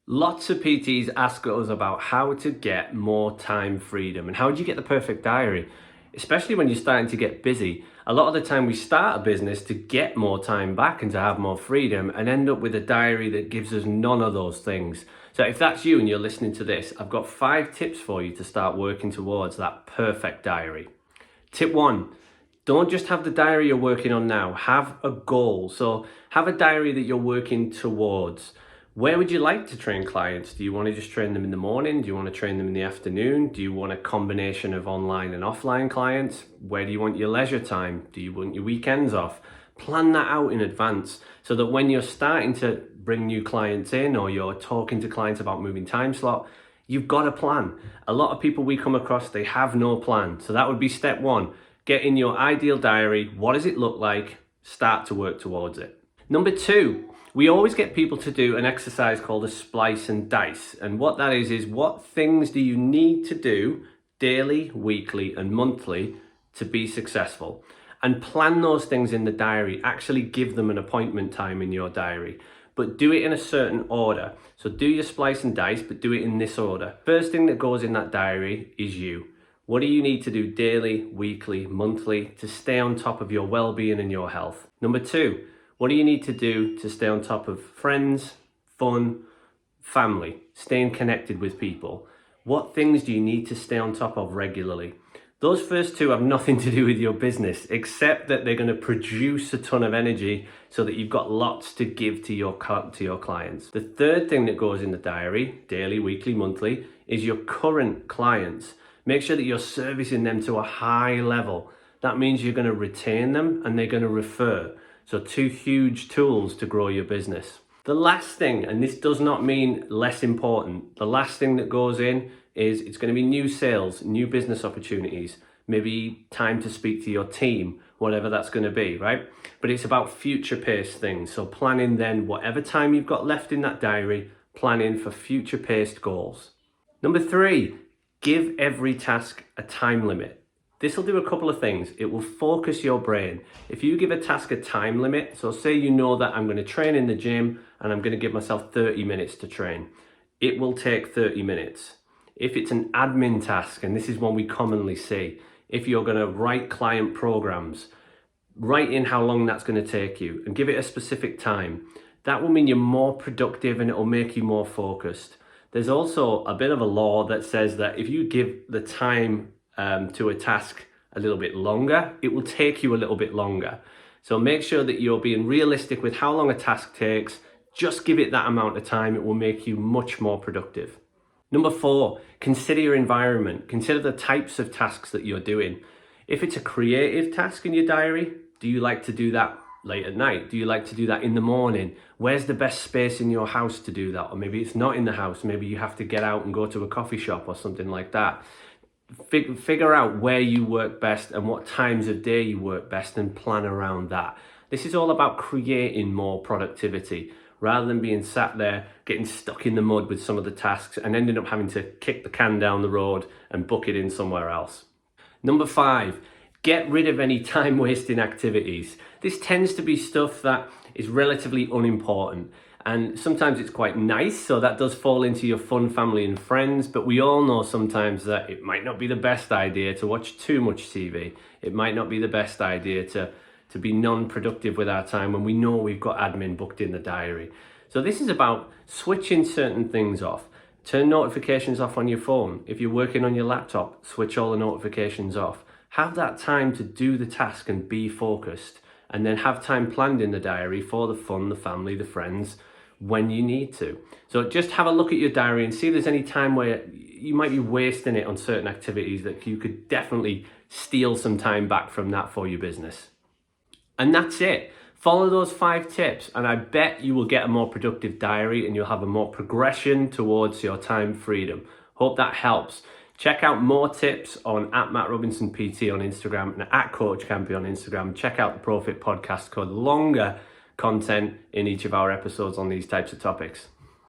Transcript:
Lots of PTs ask us about how to get more time freedom and how do you get the perfect diary, especially when you're starting to get busy. A lot of the time we start a business to get more time back and to have more freedom and end up with a diary that gives us none of those things. So if that's you and you're listening to this, I've got 5 tips for you to start working towards that perfect diary. Tip 1. Don't just have the diary you're working on now, have a goal. So have a diary that you're working towards. Where would you like to train clients? Do you want to just train them in the morning? Do you want to train them in the afternoon? Do you want a combination of online and offline clients? Where do you want your leisure time? Do you want your weekends off? Plan that out in advance so that when you're starting to bring new clients in or you're talking to clients about moving time slot, you've got a plan. A lot of people we come across, they have no plan. So that would be step 1. Get in your ideal diary. What does it look like? Start to work towards it. Number 2, we always get people to do an exercise called a Splice and Dice. And what that is what things do you need to do daily, weekly, and monthly to be successful? And plan those things in the diary. Actually give them an appointment time in your diary, but do it in a certain order. So do your Splice and Dice, but do it in this order. First thing that goes in that diary is you. What do you need to do daily, weekly, monthly to stay on top of your well-being and your health? Number 2, what do you need to do to stay on top of friends, fun, family, staying connected with people? What things do you need to stay on top of regularly? Those first 2 have nothing to do with your business, except that they're going to produce a ton of energy so that you've got lots to give to your clients. The third thing that goes in the diary, daily, weekly, monthly, is your current clients. Make sure that you're servicing them to a high level. That means you're going to retain them and they're going to refer. So 2 huge tools to grow your business. The last thing, and this does not mean less important, the last thing that goes in is it's going to be new sales, new business opportunities, maybe time to speak to your team, whatever that's going to be, right? But it's about future-paced things. So planning then whatever time you've got left in that diary, planning for future-paced goals. Number 3, give every task a time limit. This will do a couple of things. It will focus your brain. If you give a task a time limit, so say you know that I'm going to train in the gym and I'm going to give myself 30 minutes to train. It will take 30 minutes. If it's an admin task, and this is one we commonly see, if you're going to write client programs, write in how long that's going to take you and give it a specific time. That will mean you're more productive and it will make you more focused. There's also a bit of a law that says that if you give the time to a task a little bit longer, it will take you a little bit longer. So make sure that you're being realistic with how long a task takes. Just give it that amount of time. It will make you much more productive. Number 4, consider your environment. Consider the types of tasks that you're doing. If it's a creative task in your diary, do you like to do that late at night? Do you like to do that in the morning? Where's the best space in your house to do that? Or maybe it's not in the house. Maybe you have to get out and go to a coffee shop or something like that. Figure out where you work best and what times of day you work best and plan around that. This is all about creating more productivity rather than being sat there getting stuck in the mud with some of the tasks and ending up having to kick the can down the road and book it in somewhere else. Number 5, get rid of any time wasting activities. This tends to be stuff that is relatively unimportant. And sometimes it's quite nice, so that does fall into your fun, family and friends, but we all know sometimes that it might not be the best idea to watch too much TV. It might not be the best idea to be non-productive with our time when we know we've got admin booked in the diary. So this is about switching certain things off. Turn notifications off on your phone. If you're working on your laptop, switch all the notifications off. Have that time to do the task and be focused, and then have time planned in the diary for the fun, the family, the friends, when you need to. So just have a look at your diary and see if there's any time where you might be wasting it on certain activities that you could definitely steal some time back from that for your business. And that's it. Follow those 5 tips and I bet you will get a more productive diary and you'll have a more progression towards your time freedom. Hope that helps. Check out more tips on @MattRobinsonPT on Instagram and @CoachCampy on Instagram. Check out the Profit Podcast called longer content in each of our episodes on these types of topics.